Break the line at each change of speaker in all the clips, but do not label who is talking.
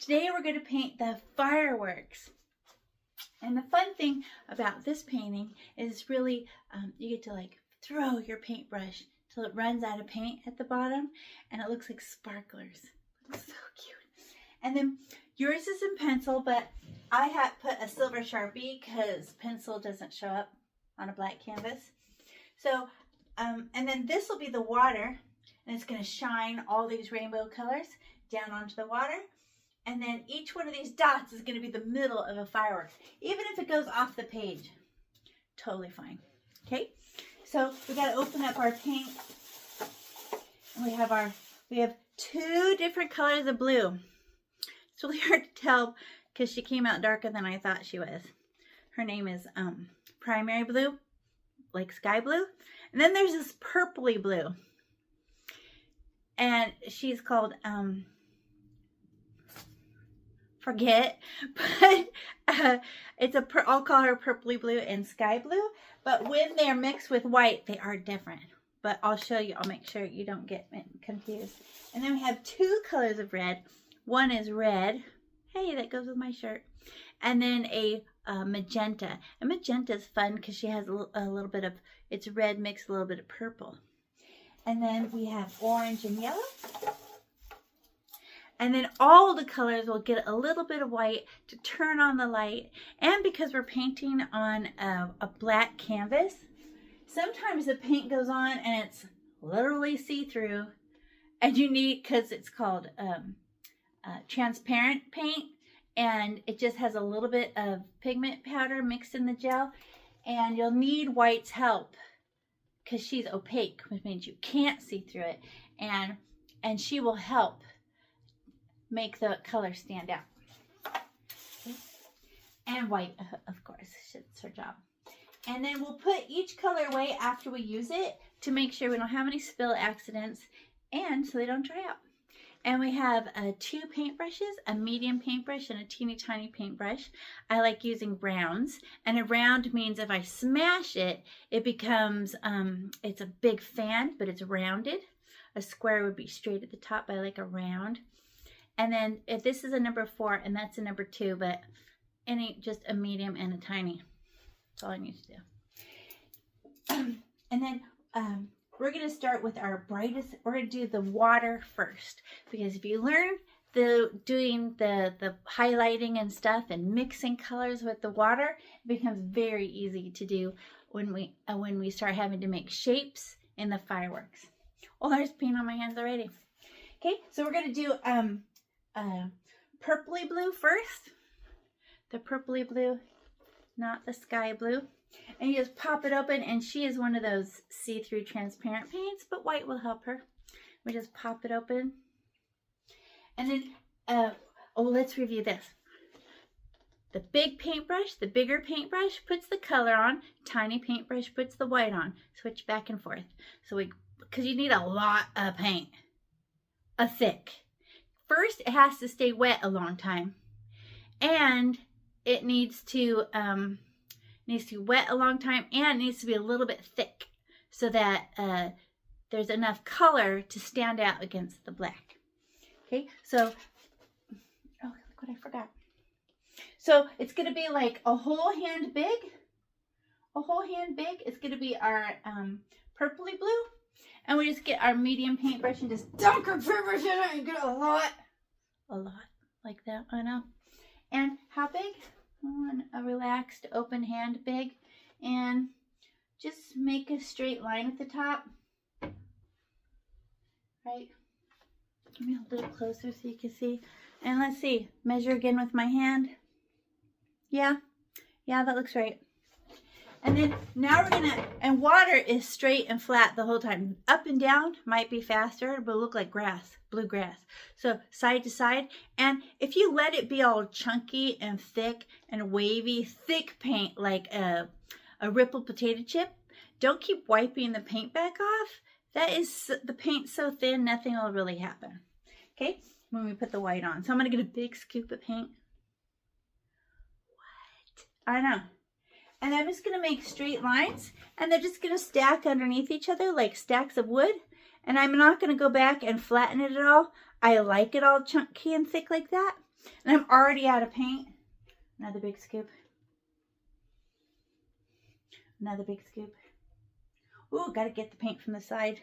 Today we're going to paint the fireworks. And the fun thing about this painting is really you get to like throw your paintbrush till it runs out of paint at the bottom and it looks like sparklers. It looks so cute. And then yours is in pencil, but I had put a silver Sharpie because pencil doesn't show up on a black canvas. So, and then this will be the water, and it's going to shine all these rainbow colors down onto the water. And then each one of these dots is going to be the middle of a firework. Even if it goes off the page, totally fine. Okay, so we got to open up our paint. And we have two different colors of blue. It's really hard to tell because she came out darker than I thought she was. Her name is Primary Blue, like sky blue. And then there's this purpley blue. And she's called, forget, but I'll call her purpley blue and sky blue. But when they're mixed with white, they are different. But I'll show you, I'll make sure you don't get confused. And then we have two colors of red. One is red. Hey, that goes with my shirt. And then a magenta. And magenta is fun because she has a little bit of, it's red mixed a little bit of purple. And then we have orange and yellow. And then all the colors will get a little bit of white to turn on the light. And because we're painting on a black canvas, sometimes the paint goes on and it's literally see-through. And you need, because it's called transparent paint, and it just has a little bit of pigment powder mixed in the gel. And you'll need White's help because she's opaque, which means you can't see through it. And she will help make the color stand out. Okay. And White, of course, it's her job. And then we'll put each color away after we use it to make sure we don't have any spill accidents and so they don't dry out. And we have two paintbrushes, a medium paintbrush and a teeny tiny paintbrush. I like using rounds, and a round means if I smash it, it becomes, it's a big fan, but it's rounded. A square would be straight at the top, but I like a round. And then if this is a number 4 and that's a number 2, but just a medium and a tiny. That's all I need to do. And then we're going to start with our brightest. We're going to do the water first, because if you learn doing the highlighting and stuff and mixing colors with the water, it becomes very easy to do when we start having to make shapes in the fireworks. Oh, there's paint on my hands already. Okay, so we're going to do purpley blue first. The purpley blue, not the sky blue. And you just pop it open, and she is one of those see-through transparent paints, but white will help her. We just pop it open. And then, let's review this. The big paintbrush, the bigger paintbrush puts the color on, tiny paintbrush puts the white on. Switch back and forth. So because you need a lot of paint, thick. First, it has to stay wet a long time, and it needs to wet a long time, and it needs to be a little bit thick so that there's enough color to stand out against the black. Okay, so, oh, look what I forgot. So it's going to be like a whole hand big. A whole hand big is going to be our purpley blue. And we just get our medium paintbrush and just dunk our paintbrush in it and get a lot like that, I know. And how big? A relaxed open hand big, and just make a straight line at the top. Right? Give me a little closer so you can see. And let's see, measure again with my hand. Yeah, that looks right. And then now we're gonna, and water is straight and flat the whole time. Up and down might be faster, but look like grass, blue grass. So side to side. And if you let it be all chunky and thick and wavy, thick paint like a rippled potato chip, don't keep wiping the paint back off. That is, the paint's so thin, nothing will really happen. Okay, when we put the white on. So I'm gonna get a big scoop of paint. What? I know. And I'm just going to make straight lines, and they're just going to stack underneath each other like stacks of wood. And I'm not going to go back and flatten it at all. I like it all chunky and thick like that. And I'm already out of paint. Another big scoop. Another big scoop. Ooh, gotta get the paint from the side.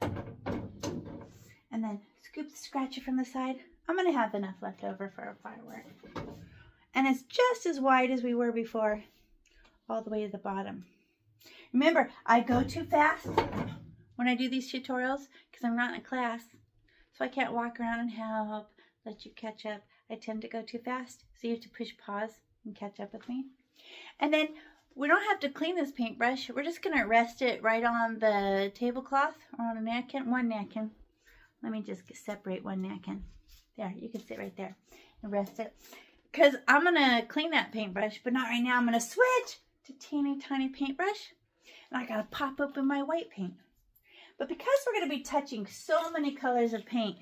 And then scoop the scratcher from the side. I'm gonna have enough left over for a firework. And it's just as wide as we were before, all the way to the bottom. Remember, I go too fast when I do these tutorials because I'm not in a class. So I can't walk around and help, let you catch up. I tend to go too fast, so you have to push pause and catch up with me. And then we don't have to clean this paintbrush. We're just gonna rest it right on the tablecloth or on a napkin, one napkin. Let me just separate one napkin. There, you can sit right there and rest it. Because I'm gonna clean that paintbrush, but not right now. I'm gonna switch to teeny tiny paintbrush. And I gotta pop open my white paint. But because we're gonna be touching so many colors of paint,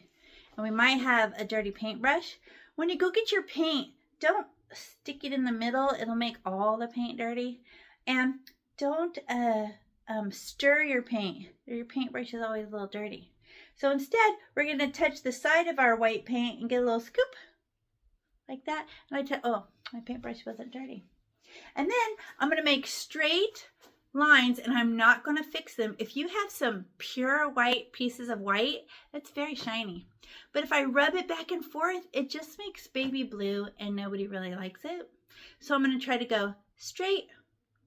and we might have a dirty paintbrush, when you go get your paint, don't stick it in the middle. It'll make all the paint dirty. And don't stir your paint. Your paintbrush is always a little dirty. So instead, we're gonna touch the side of our white paint and get a little scoop like that. And oh, my paintbrush wasn't dirty. And then I'm gonna make straight lines, and I'm not gonna fix them. If you have some pure white pieces of white, that's very shiny. But if I rub it back and forth, it just makes baby blue and nobody really likes it. So I'm gonna try to go straight,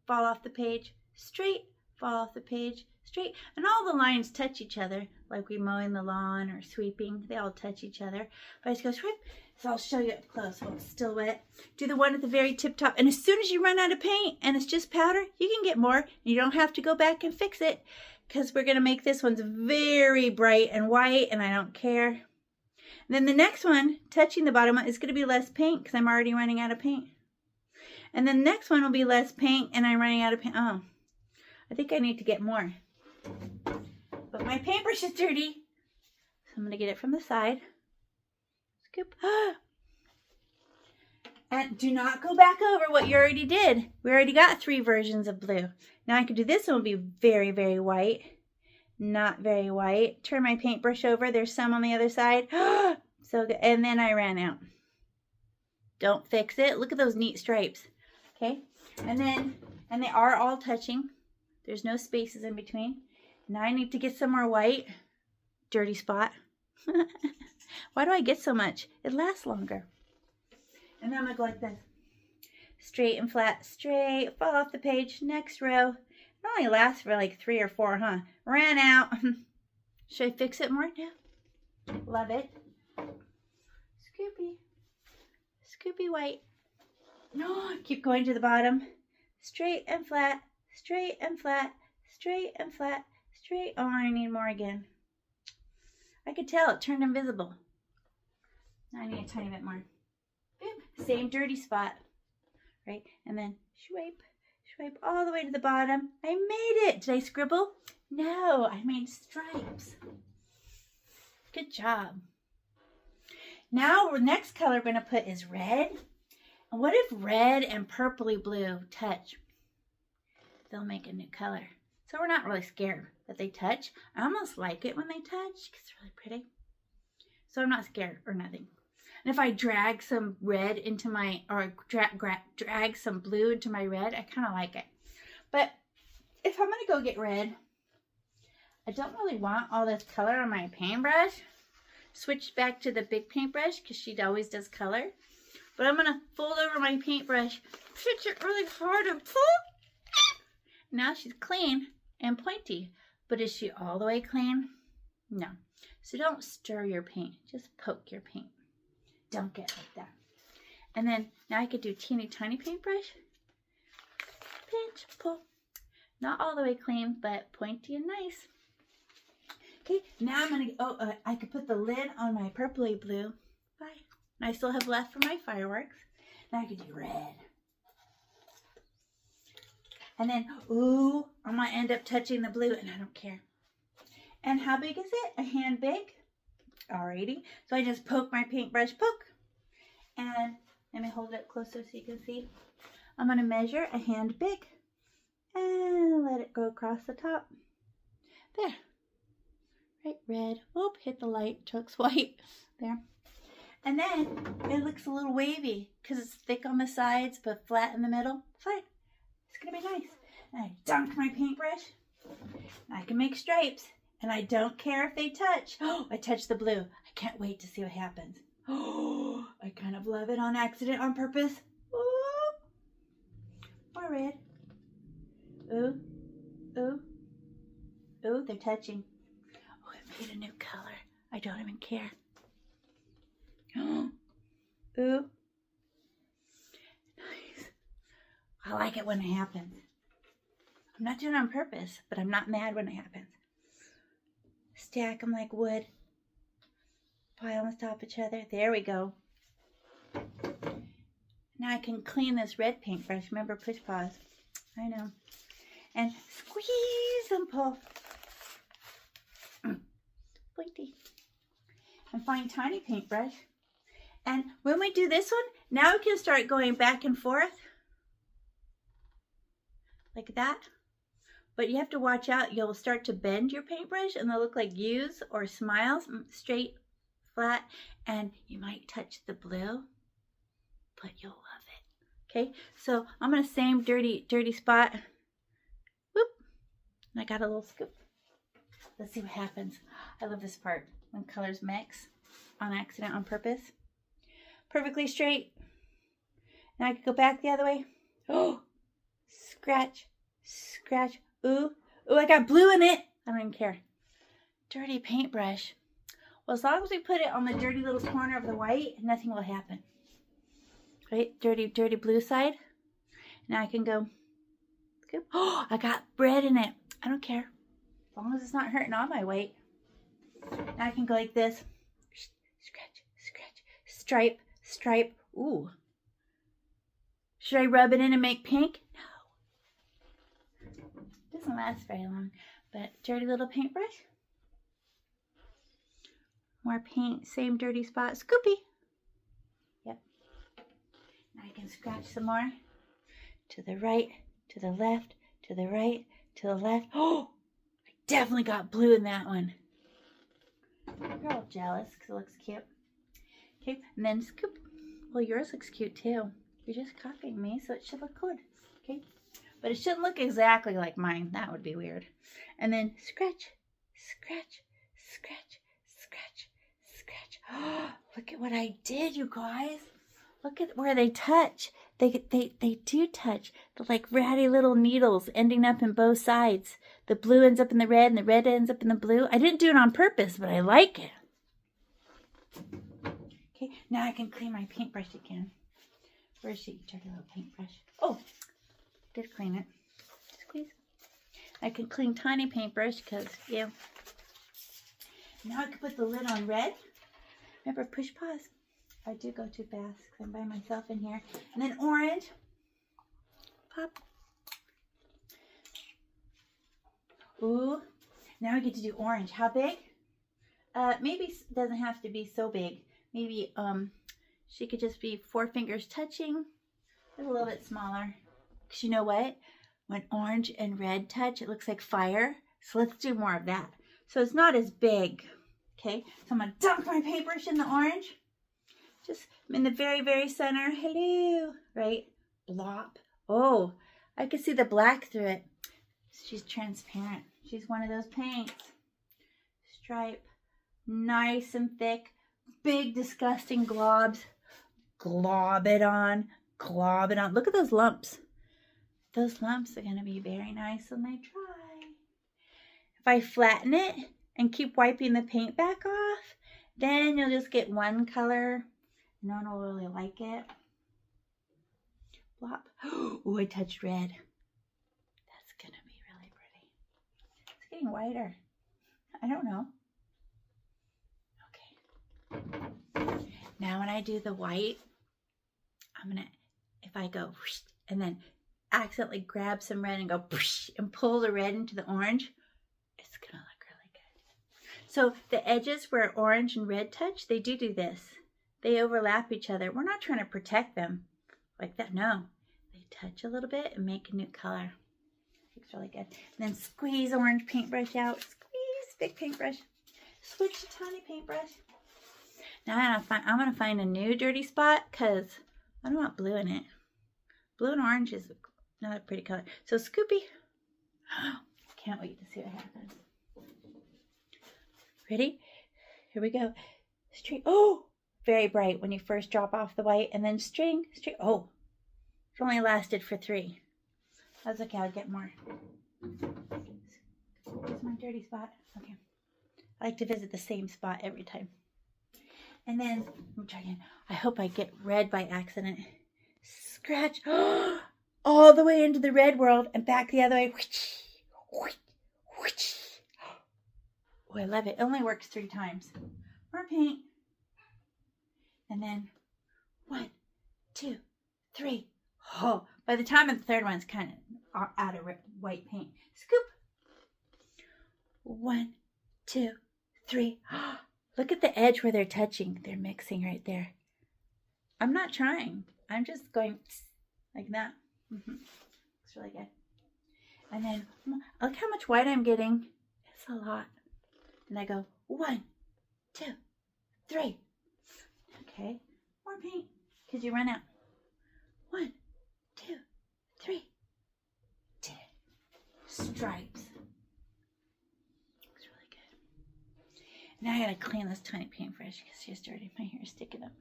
fall off the page, straight, fall off the page, straight. And all the lines touch each other, like we mowing the lawn or sweeping, they all touch each other. But I just go sweep. So I'll show you up close while it's still wet. Do the one at the very tip top. And as soon as you run out of paint and it's just powder, you can get more. You don't have to go back and fix it because we're going to make this one's very bright and white, and I don't care. And then the next one, touching the bottom one, is going to be less paint because I'm already running out of paint. And then the next one will be less paint and I'm running out of paint. Oh, I think I need to get more. But my paintbrush is dirty, so I'm going to get it from the side. Scoop. And do not go back over what you already did. We already got 3 versions of blue. Now I can do this one will be very, very white. Not very white. Turn my paintbrush over. There's some on the other side. So good. And then I ran out. Don't fix it. Look at those neat stripes. Okay. And they are all touching. There's no spaces in between. Now I need to get some more white. Dirty spot. Why do I get so much? It lasts longer. And then I'm going to go like this. Straight and flat, straight, fall off the page, next row. It only lasts for like 3 or 4, huh? Ran out. Should I fix it more? Yeah. Love it. Scoopy. Scoopy white. No, keep going to the bottom. Straight and flat, straight and flat, straight and flat, straight. Oh, I need more again. I could tell it turned invisible. Now I need a tiny bit more. Boop. Same dirty spot. Right? And then swipe, swipe all the way to the bottom. I made it. Did I scribble? No, I made stripes. Good job. Now the next color we're going to put is red. And what if red and purpley blue touch? They'll make a new color. So we're not really scared that they touch. I almost like it when they touch because it's really pretty. So I'm not scared or nothing. And if I drag some red into my, or drag some blue into my red, I kind of like it. But if I'm going to go get red, I don't really want all this color on my paintbrush. Switch back to the big paintbrush because she always does color. But I'm going to fold over my paintbrush, pitch it really hard and pull. Now she's clean and pointy. But is she all the way clean? No. So don't stir your paint. Just poke your paint. Don't get like that. And then now I could do teeny tiny paintbrush. Pinch, pull. Not all the way clean, but pointy and nice. Okay, now I'm going to, I could put the lid on my purpley blue. Bye. And I still have left for my fireworks. Now I could do red. And then, ooh, I might end up touching the blue, and I don't care. And how big is it? A hand big? Alrighty. So I just poke my paintbrush, poke. And let me hold it up closer so you can see. I'm going to measure a hand big. And let it go across the top. There. Right, red. Whoop, hit the light. Looks white. There. And then it looks a little wavy because it's thick on the sides but flat in the middle. Fine. It's going to be nice. And I dunk my paintbrush. I can make stripes. And I don't care if they touch. Oh, I touched the blue. I can't wait to see what happens. Oh, I kind of love it on accident, on purpose. Ooh. More red. Ooh. Ooh. Ooh, they're touching. Oh, it made a new color. I don't even care. Oh. Ooh. Nice. I like it when it happens. I'm not doing it on purpose, but I'm not mad when it happens. Stack them like wood. Pile on top of each other. There we go. Now I can clean this red paintbrush. Remember, push pause. I know. And squeeze and pull. Pointy. And find tiny paintbrush. And when we do this one, now we can start going back and forth. Like that. But you have to watch out. You'll start to bend your paintbrush and they'll look like U's or smiles. Straight, flat. And you might touch the blue. But you'll love it. Okay. So I'm going to same dirty spot. Whoop. And I got a little scoop. Let's see what happens. I love this part. When colors mix. On accident, on purpose. Perfectly straight. Now I can go back the other way. Oh. Scratch. Scratch. Ooh, ooh, I got blue in it. I don't even care. Dirty paintbrush. Well, as long as we put it on the dirty little corner of the white, nothing will happen. Right? Dirty blue side. Now I can go. Oh, I got red in it. I don't care. As long as it's not hurting all my weight. Now I can go like this. Scratch, scratch, stripe, stripe. Ooh. Should I rub it in and make pink? Doesn't last very long, but dirty little paintbrush. More paint, same dirty spot. Scoopy. Yep. Now I can scratch some more. To the right, to the left, to the right, to the left. Oh, I definitely got blue in that one. You're all jealous because it looks cute. Okay, and then scoop. Well, yours looks cute too. You're just copying me, so it should look good. Okay. But it shouldn't look exactly like mine. That would be weird. And then scratch, scratch, scratch, scratch, scratch. Oh, look at what I did, you guys. Look at where they touch. They do touch. They're like ratty little needles ending up in both sides. The blue ends up in the red and the red ends up in the blue. I didn't do it on purpose, but I like it. Okay, now I can clean my paintbrush again. Where's she? Dirty little paintbrush. Oh. Did clean it. Squeeze. I can clean tiny paintbrush because, yeah. Now I can put the lid on red. Remember, push pause. I do go too fast because I'm by myself in here. And then orange. Pop. Ooh. Now we get to do orange. How big? Maybe it doesn't have to be so big. Maybe she could just be 4 fingers touching. A little bit smaller. Because you know what? When orange and red touch, it looks like fire. So let's do more of that. So it's not as big. Okay, so I'm going to dunk my paintbrush in the orange. Just in the very, very center. Hello. Right? Blop. Oh, I can see the black through it. She's transparent. She's one of those paints. Stripe. Nice and thick. Big, disgusting globs. Glob it on. Glob it on. Look at those lumps. Those lumps are going to be very nice when they dry. If I flatten it and keep wiping the paint back off, then you'll just get one color. No one will really like it. Blop. Oh, I touched red. That's going to be really pretty. It's getting whiter. I don't know. Okay. Now when I do the white, I'm going to, if I go, and then accidentally grab some red and go and pull the red into the orange, it's gonna look really good. So the edges where orange and red touch, they do this. They overlap each other. We're not trying to protect them like that. No, they touch a little bit and make a new color. Looks really good. And then squeeze orange paintbrush out. Squeeze big paintbrush. Switch to tiny paintbrush. Now I'm gonna find a new dirty spot because I don't want blue in it. Blue and orange is another pretty color. So Scoopy, can't wait to see what happens. Ready? Here we go. String. Oh, very bright when you first drop off the white, and then string. Oh, it only lasted for 3. That's okay. I'll get more. Here's my dirty spot. Okay. I like to visit the same spot every time. And then let me try again. I hope I get red by accident. Scratch. All the way into the red world and back the other way. Oh, I love it. It only works 3 times. More paint. And then 1, 2, 3. Oh, by the time of the third one, it's kind of out of white paint. Scoop. 1, 2, 3. Look at the edge where they're touching. They're mixing right there. I'm not trying. I'm just going like that. It's really good. And then look how much white I'm getting. It's a lot. And I go 1, 2, 3. Okay. More paint because you run out. 1, 2, 3. 10. Stripes. Looks really good. Now I gotta clean this tiny paintbrush because she's dirty. My hair is sticking up.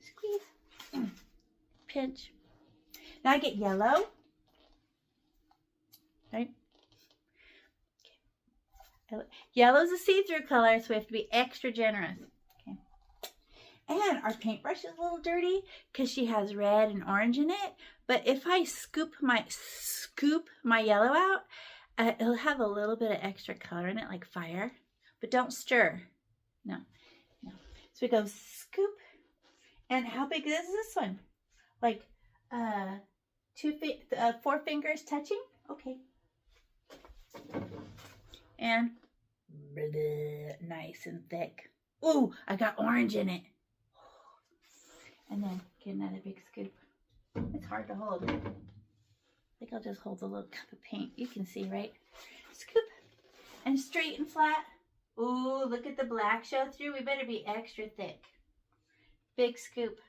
Squeeze. Pinch. Now I get yellow. Right? Okay. Yellow is a see-through color, so we have to be extra generous. Okay. And our paintbrush is a little dirty because she has red and orange in it. But if I scoop my yellow out, it'll have a little bit of extra color in it, like fire. But don't stir. No. So we go scoop. And how big is this one? Like 4 fingers touching? Okay. And nice and thick. Ooh, I got orange in it. And then get another big scoop. It's hard to hold. I think I'll just hold a little cup of paint. You can see, right? Scoop. And straight and flat. Ooh, look at the black show through. We better be extra thick. Big scoop.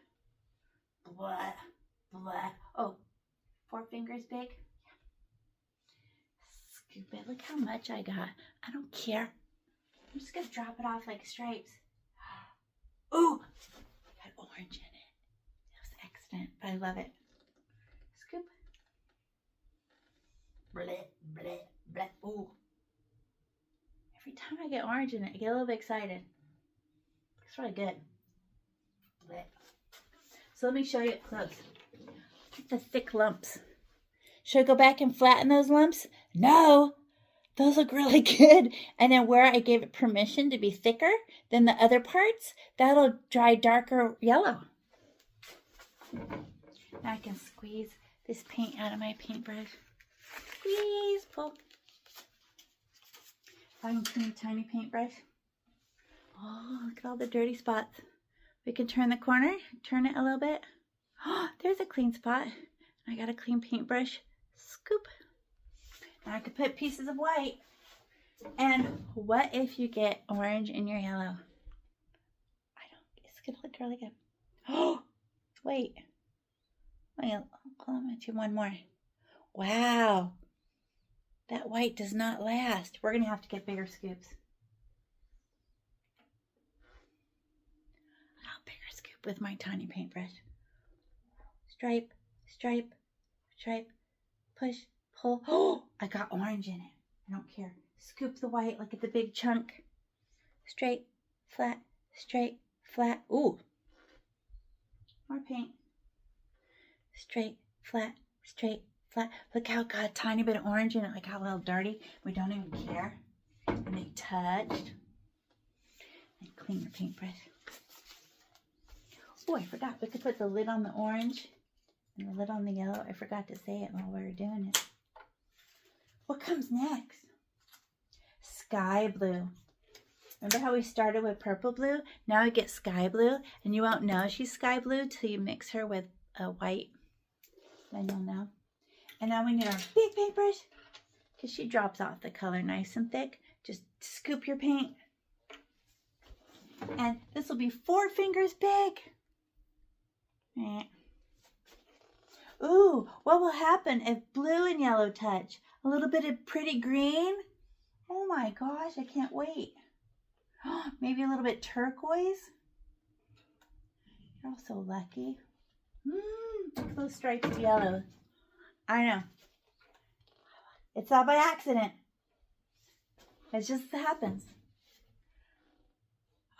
Blah, blah. Oh, 4 fingers big. Scoop it. Look how much I got. I don't care. I'm just going to drop it off like stripes. Ooh, got orange in it. That was an accident, but I love it. Scoop. Bleh, bleh, bleh. Ooh. Every time I get orange in it, I get a little bit excited. It's really good. Bleh. So let me show you it close. Look at the thick lumps. Should I go back and flatten those lumps? No. Those look really good. And then where I gave it permission to be thicker than the other parts, that'll dry darker yellow. Now I can squeeze this paint out of my paintbrush. Squeeze, pull. I can clean a tiny paintbrush. Oh, look at all the dirty spots. We can turn the corner, turn it a little bit. Oh, there's a clean spot. I got a clean paintbrush. Scoop. Now I could put pieces of white. And what if you get orange in your yellow? It's gonna look really good. Oh, wait. Hold on, let's do one more. Wow. That white does not last. We're gonna have to get bigger scoops. With my tiny paintbrush. Stripe, stripe, stripe, push, pull. Oh, I got orange in it. I don't care. Scoop the white. Look at the big chunk. Straight, flat, straight, flat. Ooh. More paint. Straight, flat, straight, flat. Look how it got a tiny bit of orange in it. Like how a little dirty. We don't even care. And they touched. And clean your paintbrush. Oh, I forgot. We could put the lid on the orange and the lid on the yellow. I forgot to say it while we were doing it. What comes next? Sky blue. Remember how we started with purple blue? Now we get sky blue, and you won't know she's sky blue till you mix her with a white. Then you'll know. And now we need our big paintbrush because she drops off the color nice and thick. Just scoop your paint. And this will be 4 fingers big. Ooh, what will happen if blue and yellow touch? A little bit of pretty green? Oh my gosh, I can't wait. Maybe a little bit turquoise? You're all so lucky. Look at those stripes of yellow. I know. It's all by accident. It just happens.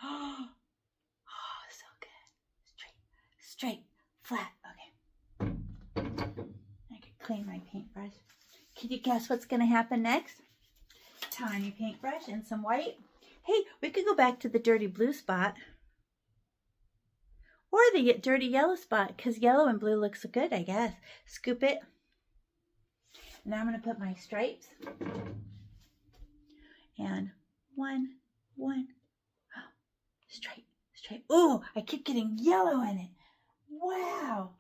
Oh, so good. Straight, flat. Okay. I can clean my paintbrush. Can you guess what's going to happen next? Tiny paintbrush and some white. Hey, we could go back to the dirty blue spot. Or the dirty yellow spot, because yellow and blue looks so good, I guess. Scoop it. Now I'm going to put my stripes. And one. Straight. Ooh, I keep getting yellow in it. Wow.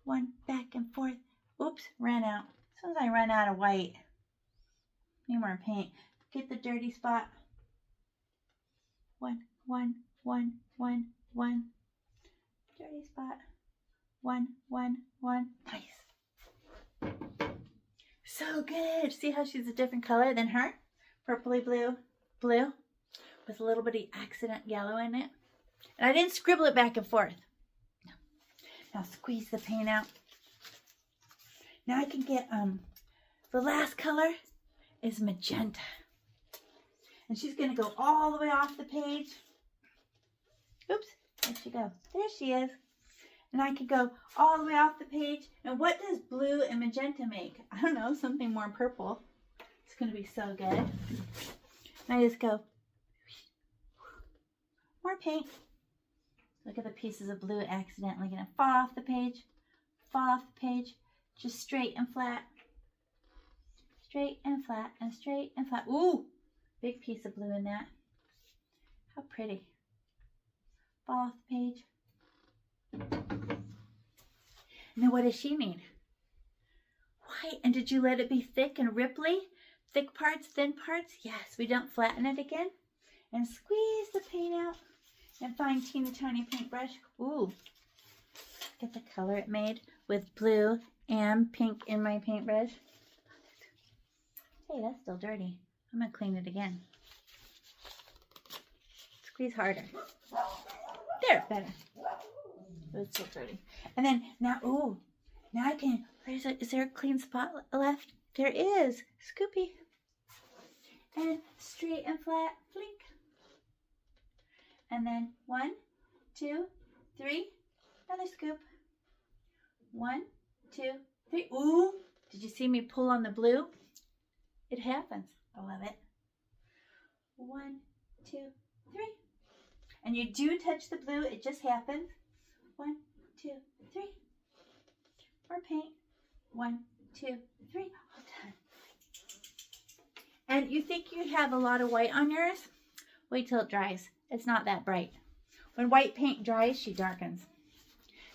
One, back and forth. Oops, ran out. As soon as I run out of white. Need more paint. Get the dirty spot. One. Dirty spot. One. Nice. So good. See how she's a different color than her? Purpley blue, with a little bitty accident yellow in it. And I didn't scribble it back and forth. No. Now squeeze the paint out. Now I can get, the last color is magenta. And she's going to go all the way off the page. Oops, where'd she go? There she is. And I could go all the way off the page. And what does blue and magenta make? I don't know, something more purple. It's going to be so good. And I just go, more paint. Look at the pieces of blue accidentally going to fall off the page. Just straight and flat. Straight and flat and straight and flat. Ooh, big piece of blue in that. How pretty. Fall off the page. Now what does she need? White. And did you let it be thick and ripply? Thick parts, thin parts? Yes, we don't flatten it again. And squeeze the paint out. And find teeny tiny paintbrush. Ooh. Look at the color it made with blue and pink in my paintbrush. Hey, that's still dirty. I'm going to clean it again. Squeeze harder. There, better. But it's still dirty. And then now, ooh, now I can, is there a clean spot left? There is. Scoopy. And straight and flat, blink. And then 1, 2, 3, another scoop. 1, 2, 3. Ooh, did you see me pull on the blue? It happens. I love it. 1, 2, 3. And you do touch the blue, it just happens. 1, 2, 3. More paint. 1, 2, 3. All done. And you think you have a lot of white on yours? Wait till it dries. It's not that bright. When white paint dries, she darkens.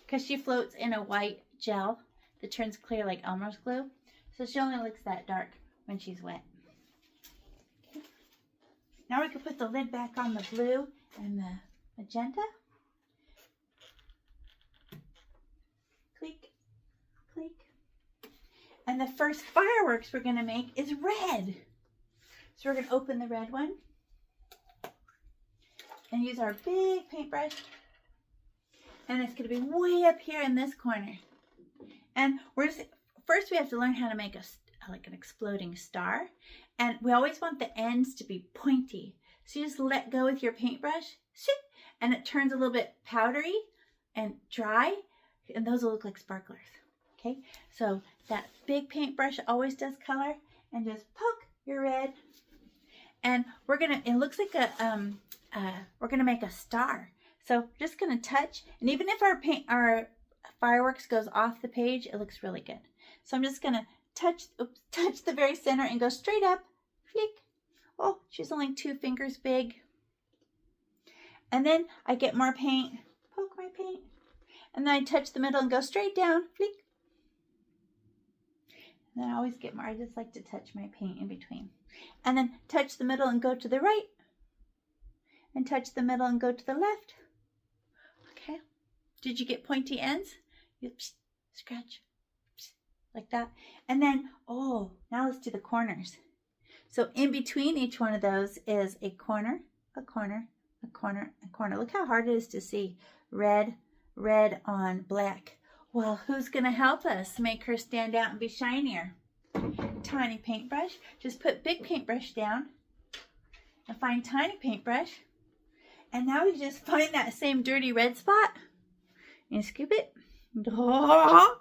Because she floats in a white gel that turns clear like Elmer's glue. So she only looks that dark when she's wet. Okay. Now we can put the lid back on the blue and the magenta. Click, click. And the first fireworks we're going to make is red. So we're going to open the red one and use our big paintbrush. And it's going to be way up here in this corner. And first we have to learn how to make like an exploding star. And we always want the ends to be pointy. So you just let go with your paintbrush, and it turns a little bit powdery and dry, and those will look like sparklers. Okay, so that big paintbrush always does color, and just poke your red. And it looks like we're gonna make a star. So we're just gonna touch, and even if our fireworks goes off the page, it looks really good. So I'm just gonna touch the very center and go straight up, flick. Oh, she's only 2 fingers big. And then I get more paint, poke my paint, and then I touch the middle and go straight down, flick. And then I always get more, I just like to touch my paint in between. And then touch the middle and go to the right, and touch the middle and go to the left. Okay. Did you get pointy ends? You scratch like that. And then, oh, now let's do the corners. So in between each one of those is a corner, a corner, a corner, a corner. Look how hard it is to see. Red, red on black. Well, who's going to help us make her stand out and be shinier? Tiny paintbrush. Just put big paintbrush down and find tiny paintbrush. And now we just find that same dirty red spot and scoop it. Oh,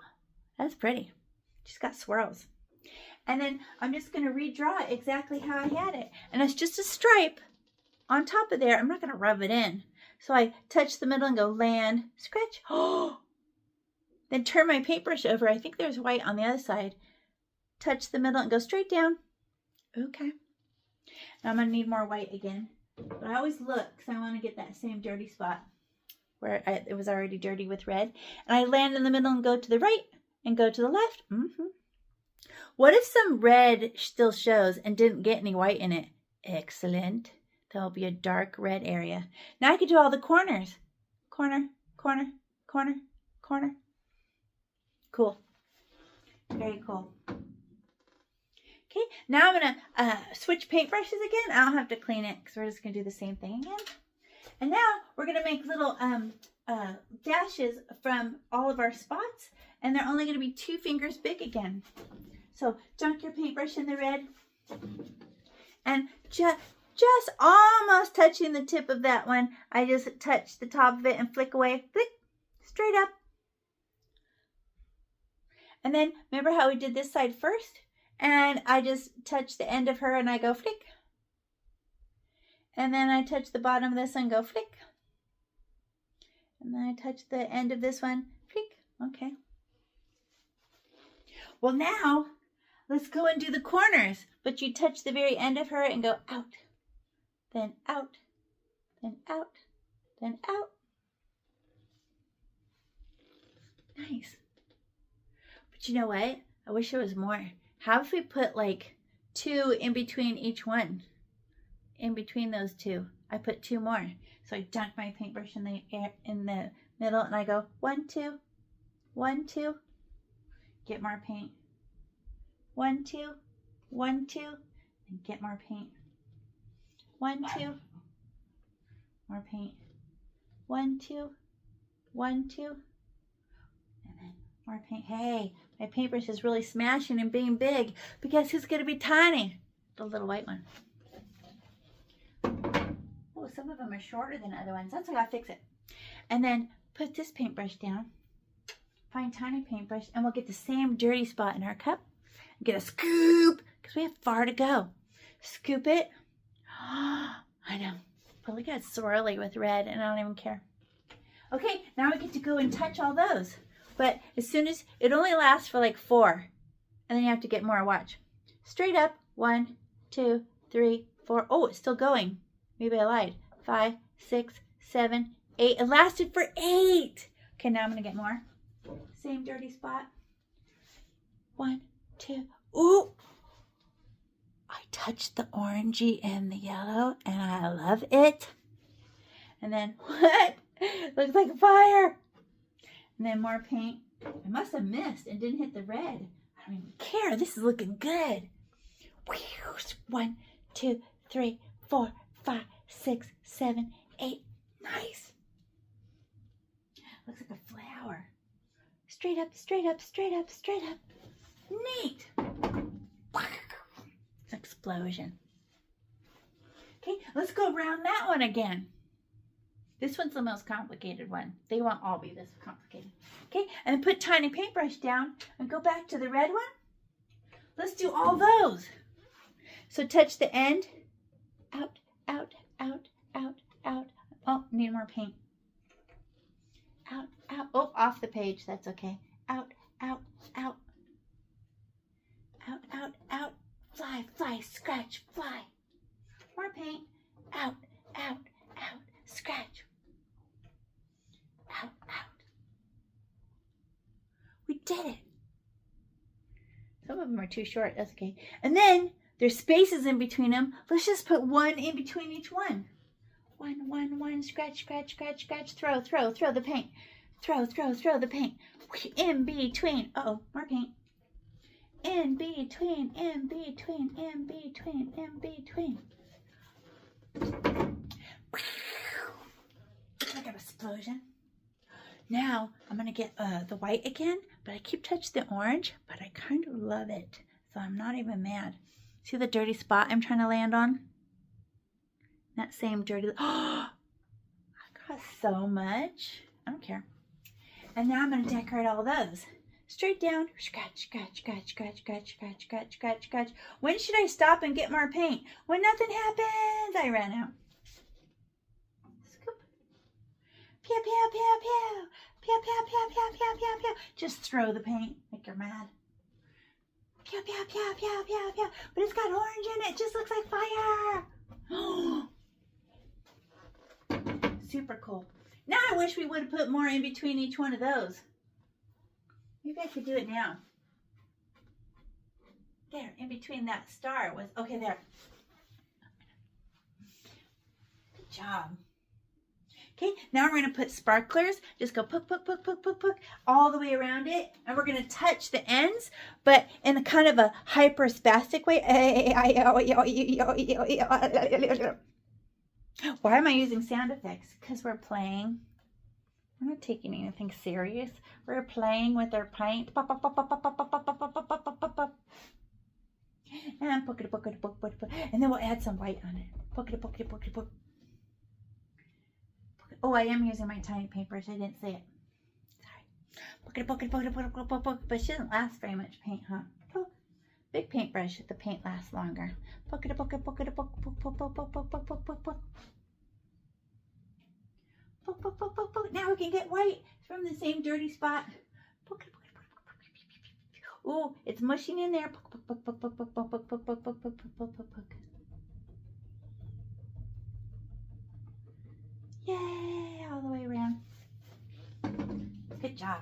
that's pretty. She's got swirls. And then I'm just going to redraw it exactly how I had it. And it's just a stripe on top of there. I'm not going to rub it in. So I touch the middle and go land, scratch. Oh! Then turn my paintbrush over. I think there's white on the other side. Touch the middle and go straight down. Okay. Now I'm going to need more white again. But I always look because I want to get that same dirty spot where it was already dirty with red. And I land in the middle and go to the right and go to the left. What if some red still shows and didn't get any white in it? Excellent. There'll be a dark red area. Now I can do all the corners. Corner, corner, corner, corner. Cool. Very cool. Okay, now I'm going to switch paintbrushes again. I don't have to clean it because we're just going to do the same thing again. And now we're going to make little dashes from all of our spots. And they're only going to be 2 fingers big again. So dunk your paintbrush in the red. And just almost touching the tip of that one, I just touch the top of it and flick away. Flick, straight up. And then remember how we did this side first? And I just touch the end of her and I go flick. And then I touch the bottom of this and go flick. And then I touch the end of this one, flick. Okay. Well, now let's go and do the corners. But you touch the very end of her and go out, then out, then out, then out. Nice. But you know what? I wish there was more. How if we put like 2 in between each one? In between those 2. I put 2 more. So I dunk my paintbrush in the middle and I go 1, 2, 1, 2. Get more paint. 1, 2, 1, 2, and get more paint. 1, 2, more paint. 1, 2, 1, 2, and then more paint. Hey, my paintbrush is really smashing and being big, but guess who's going to be tiny? The little white one. Oh, some of them are shorter than other ones. That's why I gotta fix it. And then put this paintbrush down. Find tiny paintbrush, and we'll get the same dirty spot in our cup. Get a scoop, because we have far to go. Scoop it. I know. But look at it swirly with red, and I don't even care. Okay, now we get to go and touch all those. But as soon as, it only lasts for like 4. And then you have to get more, watch. Straight up, 1, 2, 3, 4. Oh, it's still going. Maybe I lied. 5, 6, 7, 8. It lasted for 8. Okay, now I'm going to get more. Same dirty spot. 1, 2. Ooh! I touched the orangey and the yellow, and I love it. And then, what? Looks like fire. And then more paint. I must have missed and didn't hit the red. I don't even care. This is looking good. 1, 2, 3, 4, 5, 6, 7, 8. Nice. Looks like a flower. Straight up, straight up, straight up, straight up. Neat. It's an explosion. Okay, let's go around that one again. This one's the most complicated one. They won't all be this complicated. Okay, and put tiny paintbrush down and go back to the red one. Let's do all those. So touch the end. Out, out, out, out, out. Oh, need more paint. Out, out. Oh, off the page. That's okay. Out, out, out. Out, out, out. Fly, fly, scratch, fly. More paint. Out, out, out. Scratch. Out, out. We did it. Some of them are too short. That's okay. And then there's spaces in between them. Let's just put 1 in between each one. One. Scratch, scratch, scratch, scratch. Throw the paint. Throw the paint. In between. Uh-oh, more paint. In between. Like an explosion. Now I'm gonna get the white again, but I keep touching the orange, but I kind of love it, so I'm not even mad. See the dirty spot I'm trying to land on? That same dirty. Oh, I got so much. I don't care. And now I'm gonna decorate all those. Straight down. Scratch, scratch, scratch, scratch, scratch, scratch, scratch, scratch, scratch. When should I stop and get more paint? When nothing happens. I ran out. Scoop. Pew, pew, pew, pew. Pew, pew, pew, pew, pew, pew, pew. Just throw the paint like you're mad. Pew, pew, pew, pew, pew, pew. But it's got orange in it. It just looks like fire. Super cool. Now I wish we would have put more in between each one of those. Maybe I could do it now. There, in between that star was, okay, there. Good job. Okay, now we're going to put sparklers. Just go poke all the way around it. And we're going to touch the ends, but in a kind of a hyper-spastic way. Why am I using sound effects? Because we're playing. We're not taking anything serious. We're playing with our paint. And and then we'll add some white on it. Oh, I am using my tiny paintbrush. I didn't say it. Sorry. But she doesn't last very much paint, huh? Big paintbrush, the paint lasts longer. Now we can get white from the same dirty spot. Ooh, it's mushing in there. Yay, all the way around. Good job.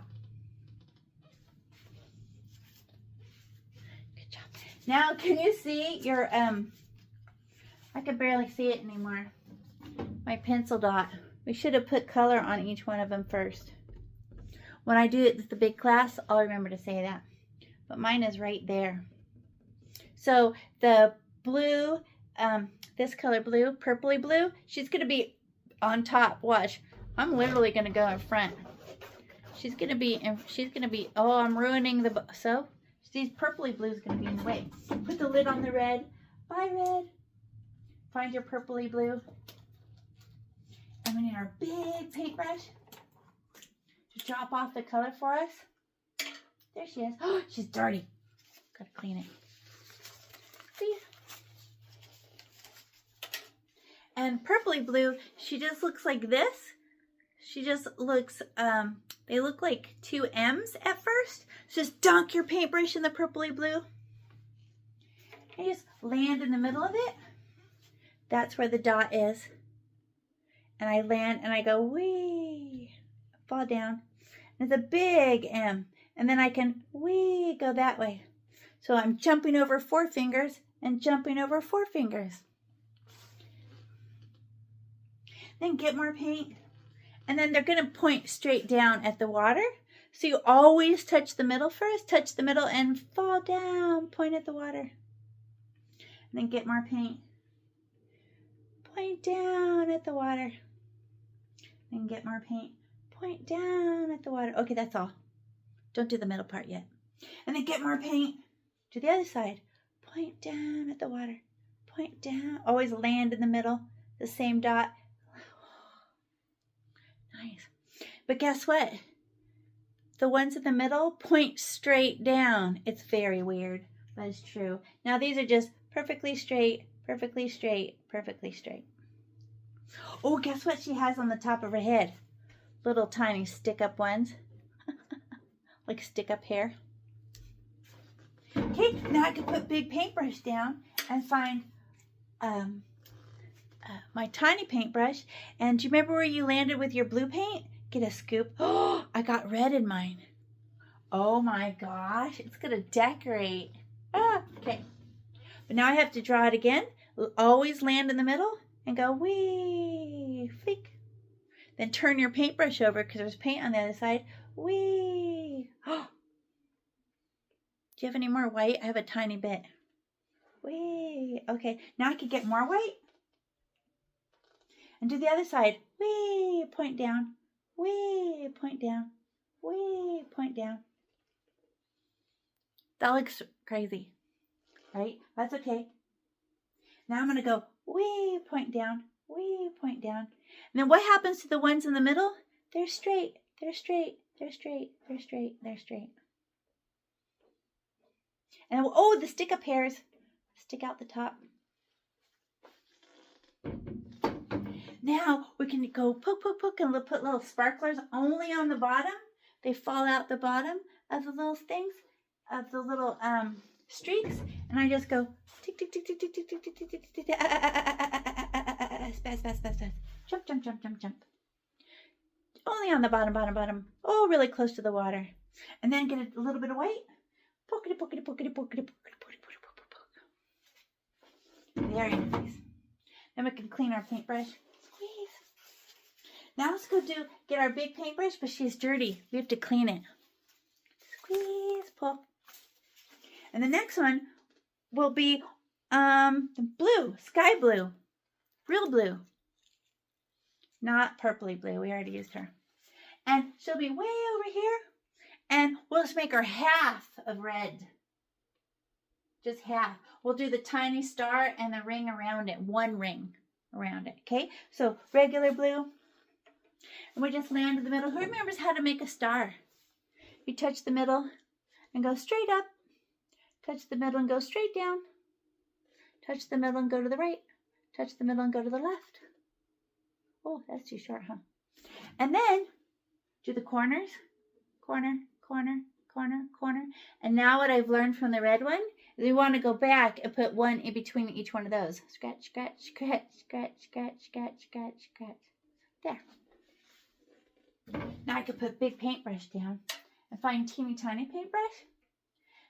Good job. Now, can you see your, I can barely see it anymore. My pencil dot. We should have put color on each one of them first. When I do it with the big class, I'll remember to say that. But mine is right there. So the blue, this color blue, purpley blue, she's going to be on top. Watch. I'm literally going to go in front. She's going to be, oh, I'm ruining the, so these purpley blue is going to be in the way. Put the lid on the red. Bye, red. Find your purpley blue. And we need our big paintbrush to drop off the color for us. There she is. Oh, she's dirty. Gotta clean it. See? And purpley blue, she just looks like this. She just looks, they look like two M's at first. So just dunk your paintbrush in the purpley blue. And just land in the middle of it. That's where the dot is. And I land and I go, wee, fall down. And it's a big M. And then I can, wee, go that way. So I'm jumping over 4 fingers and jumping over 4 fingers. Then get more paint. And then they're going to point straight down at the water. So you always touch the middle first. Touch the middle and fall down. Point at the water. And then get more paint. Point down at the water. And get more paint. Point down at the water. Okay, that's all. Don't do the middle part yet. And then get more paint. To the other side. Point down at the water. Point down. Always land in the middle. The same dot. Nice. But guess what? The ones in the middle point straight down. It's very weird, but it's true. Now these are just perfectly straight, perfectly straight, perfectly straight. Oh, guess what she has on the top of her head? Little tiny stick-up ones. Like stick-up hair. Okay, now I can put big paintbrush down and find my tiny paintbrush. And do you remember where you landed with your blue paint? Get a scoop. Oh, I got red in mine. Oh my gosh, it's gonna decorate. Ah, okay. But now I have to draw it again. Always land in the middle and go wee. wee, flick. Then turn your paintbrush over because there's paint on the other side. Wee. Oh. Do you have any more white? I have a tiny bit. Wee. Okay, now I can get more white. And do the other side. Wee. Point down. Wee. Point down. Wee. Point down. That looks crazy, right? That's okay. Now I'm going to go wee. Point down. Wee. Point down. And then what happens to the ones in the middle? They're straight. They're straight. They're straight. They're straight. They're straight. And oh, the stick-up hairs stick out the top. Now we can go poke, poke, poke, and put little sparklers only on the bottom. They fall out the bottom of the little things, of the little streaks, and I just go tick, tick, tick, tick, tick, tick, tick, tick, tick, tick, tick, fast, fast, fast, fast, jump, jump, jump, jump, jump. Only on the bottom, bottom, bottom. Oh, really close to the water, and then get a little bit of white. Pokey, pokey, pokey, pokey, pokey, pokey, pokey. Very nice. Then we can clean our paintbrush. Squeeze. Now let's go get our big paintbrush, but she's dirty. We have to clean it. Squeeze, pull. And the next one will be blue, sky blue, real blue. Not purpley blue. We already used her. And she'll be way over here. And we'll just make her half of red. Just half. We'll do the tiny star and the ring around it. One ring around it. Okay? So regular blue. And we just land in the middle. Who remembers how to make a star? You touch the middle and go straight up. Touch the middle and go straight down. Touch the middle and go to the right. Touch the middle and go to the left. Oh, that's too short, huh? And then do the corners. Corner, corner, corner, corner. And now what I've learned from the red one is we want to go back and put one in between each one of those. Scratch, scratch, scratch, scratch, scratch, scratch, scratch, scratch. There. Now I can put big paintbrush down and find teeny tiny paintbrush.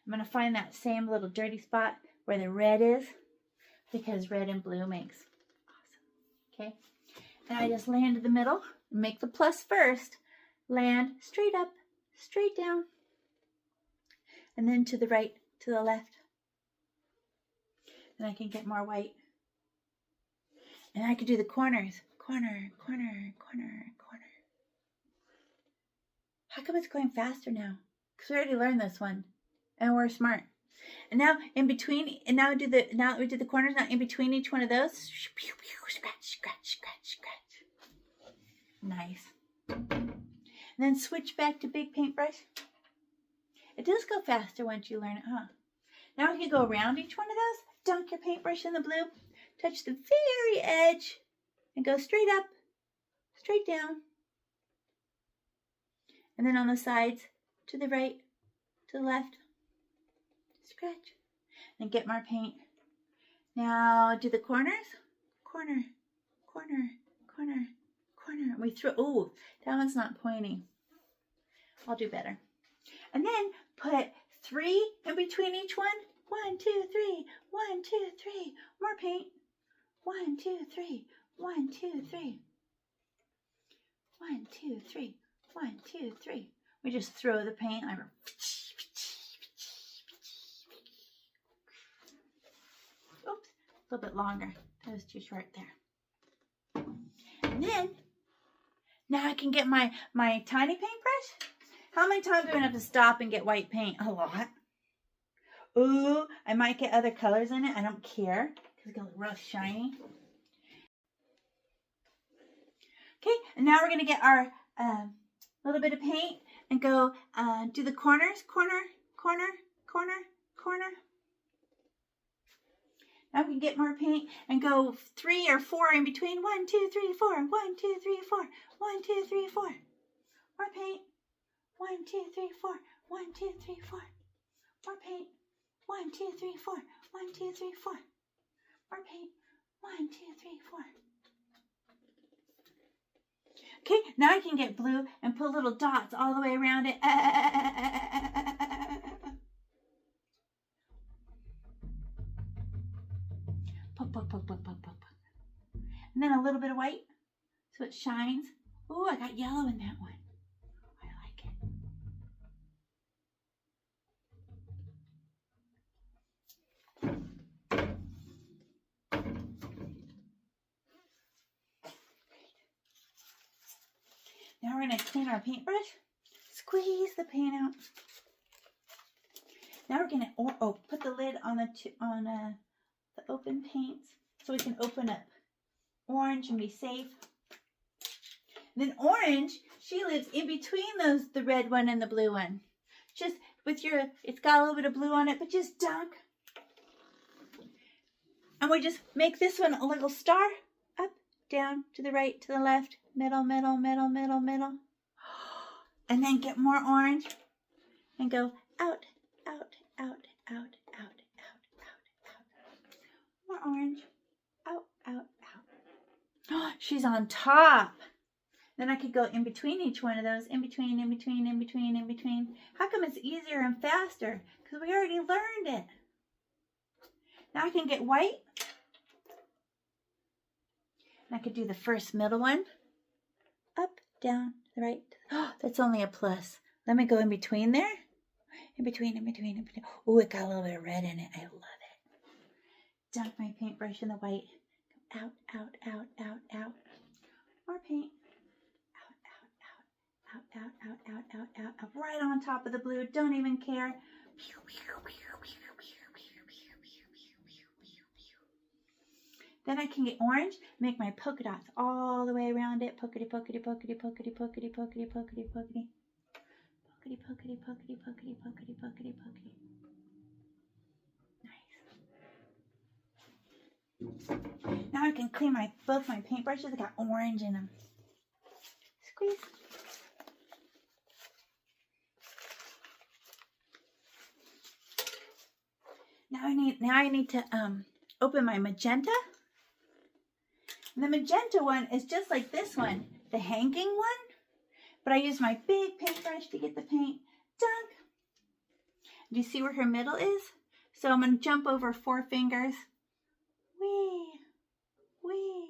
I'm going to find that same little dirty spot where the red is because red and blue makes awesome. Okay. And I just land in the middle. Make the plus first. Land straight up. Straight down, and then to the right, to the left. And I can get more white. And I can do the corners. Corner, corner, corner, corner. How come it's going faster now? Because we already learned this one, and we're smart. And now in between, and now that we did the corners, now in between each one of those, scratch, scratch, scratch, scratch. Nice. And then switch back to big paintbrush. It does go faster once you learn it, huh? Now we can go around each one of those, dunk your paintbrush in the blue, touch the very edge, and go straight up, straight down. And then on the sides, to the right, to the left, scratch. And get more paint. Now do the corners. Corner, corner, corner, corner. We throw, oh, that one's not pointing. I'll do better. And then put 3 in between each one. 1, 2, 3. 1, 2, 3. More paint. 1, 2, 3. 1, 2, 3. 1, 2, 3. 1, 2, 3. We just throw the paint like oops, a little bit longer. That was too short there. And then now I can get my tiny paintbrush. How many times do I have to stop and get white paint? A lot. Ooh, I might get other colors in it. I don't care because it's going to look real shiny. Okay, and now we're going to get our little bit of paint and go do the corners. Corner, corner, corner, corner. Now we can get more paint and go 3 or 4 in between. 1, 2, 3, 4. 1, 2, 3, 4. 1, 2, 3, 4. More paint. 1, 2, 3, 4. 1, 2, 3, 4. More paint. 1, 2, 3, 4. 1, 2, 3, 4. More paint. 1, 2, 3, 4. Okay, now I can get blue and put little dots all the way around it. Poke, poke, poke, poke, poke, poke. And then a little bit of white. so it shines. Oh, I got yellow in that one. I like it. Now we're going to clean our paintbrush. Squeeze the paint out. Now we're going to put the lid on the open paints so we can open up orange and be safe. And then orange, she lives in between the red one and the blue one. Just with it's got a little bit of blue on it, but just dunk. And we just make this one a little star. Up, down, to the right, to the left, middle, middle, middle, middle, middle. And then get more orange and go out, out, out, out, out, out, out, out. More orange. Out, out, out. She's on top. Then I could go in between each one of those. In between, in between, in between, in between. How come it's easier and faster? Because we already learned it. Now I can get white. And I could do the first middle one. Up, down, to the right. Oh, that's only a plus. Let me go in between there. In between, in between, in between. Oh, it got a little bit of red in it. I love it. Dunk my paintbrush in the white. Go out, out, out, out, out. More paint. Out, out, out, out, out, out, out, out. Right on top of the blue. Don't even care. Then I can get orange, make my polka dots all the way around it. Pokety, pokety, pokety, pokety, pokety, pokety, pokety, pokety. Pokety, pokety, pokety, pokety, pokety, pokety, pokety. Nice. Now I can clean both my paintbrushes. I got orange in them. Squeeze. Now I need to open my magenta. And the magenta one is just like this one, the hanging one. But I use my big paintbrush to get the paint. Dunk. Do you see where her middle is? So I'm going to jump over 4 fingers. Wee, wee.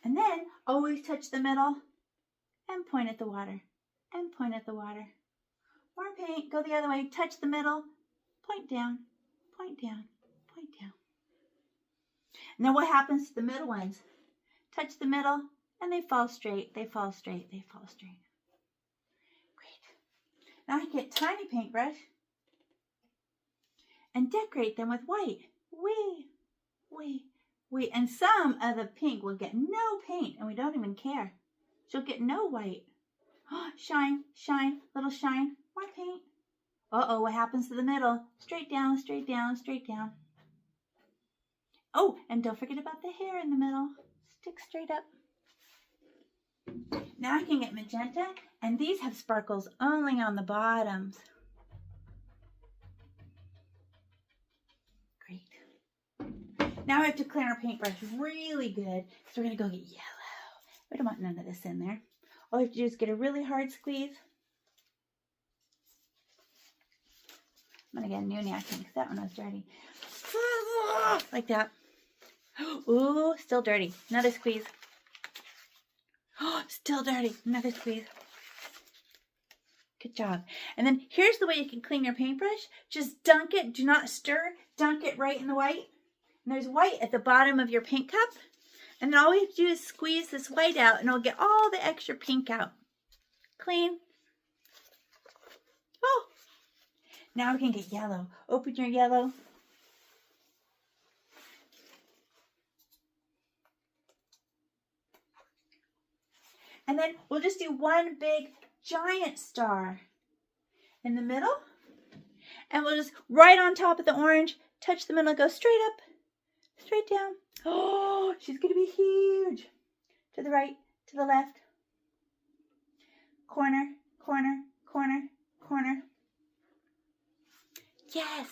And then always touch the middle and point at the water. And point at the water. More paint. Go the other way. Touch the middle. Point down. Point down. Point down. And then what happens to the middle ones? Touch the middle and they fall straight. They fall straight. They fall straight. Great. Now I get a tiny paintbrush and decorate them with white. Wee, wee, wee. And some of the pink will get no paint and we don't even care. She'll get no white. Shine, shine, little shine. More paint. Uh-oh, what happens to the middle? Straight down, straight down, straight down. Oh, and don't forget about the hair in the middle. Stick straight up. Now I can get magenta, and these have sparkles only on the bottoms. Great. Now I have to clean our paintbrush really good, because we're going to go get yellow. We don't want none of this in there. All we have to do is get a really hard squeeze. I'm going to get a new napkin, because that one was dirty. Like that. Ooh, still dirty. Another squeeze. Oh, still dirty. Another squeeze. Good job. And then here's the way you can clean your paintbrush. Just dunk it. Do not stir. Dunk it right in the white. And there's white at the bottom of your paint cup. And then all we have to do is squeeze this white out and it'll get all the extra pink out. Clean. Oh. Now we can get yellow. Open your yellow. And then we'll just do one big giant star in the middle. And we'll just right on top of the orange, touch the middle, go straight up, straight down. Oh, she's going to be huge. To the right, to the left. Corner, corner, corner, corner. Yes.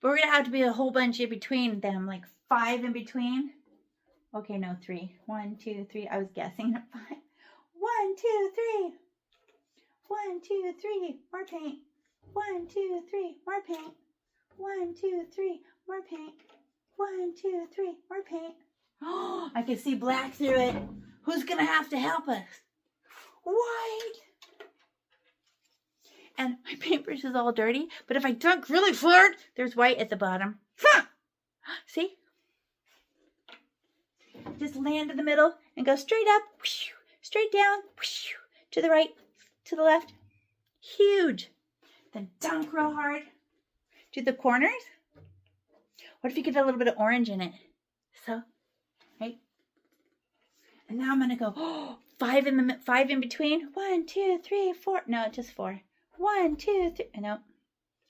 But we're going to have to be a whole bunch in between them, like 5 in between. Okay, no, 3. 1, 2, 3. I was guessing at 5. 1, 2, 3. 1, 2, 3. More paint. 1, 2, 3. More paint. 1, 2, 3. More paint. 1, 2, 3. More paint. Oh, I can see black through it. Who's gonna have to help us? White. And my paintbrush is all dirty, but if I dunk really hard, there's white at the bottom. See? Just land in the middle and go straight up, straight down, to the right, to the left. Huge. Then dunk real hard. Do the corners. What if you get a little bit of orange in it? So, right? And now I'm gonna go 5 in between. 1, 2, 3, 4. No, just 4. 1, 2, 3. No,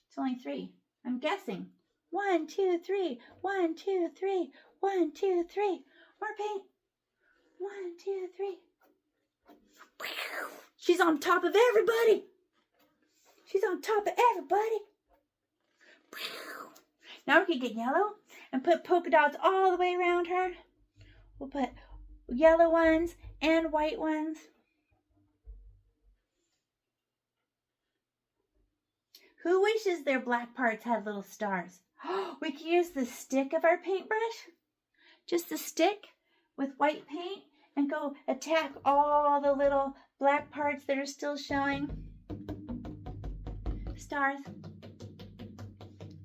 it's only 3. I'm guessing. 1, 2, 3. 1, 2, 3. 1, 2, 3. More paint. 1, 2, 3. She's on top of everybody. She's on top of everybody. Now we can get yellow and put polka dots all the way around her. We'll put yellow ones and white ones. Who wishes their black parts had little stars? We can use the stick of our paintbrush, just the stick with white paint, and go attack all the little black parts that are still showing. Stars.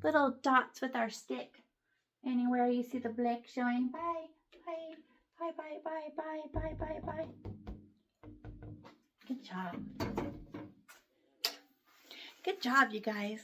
Little dots with our stick. Anywhere you see the black showing. Bye, bye, bye, bye, bye, bye, bye, bye, bye. Good job. Good job, you guys.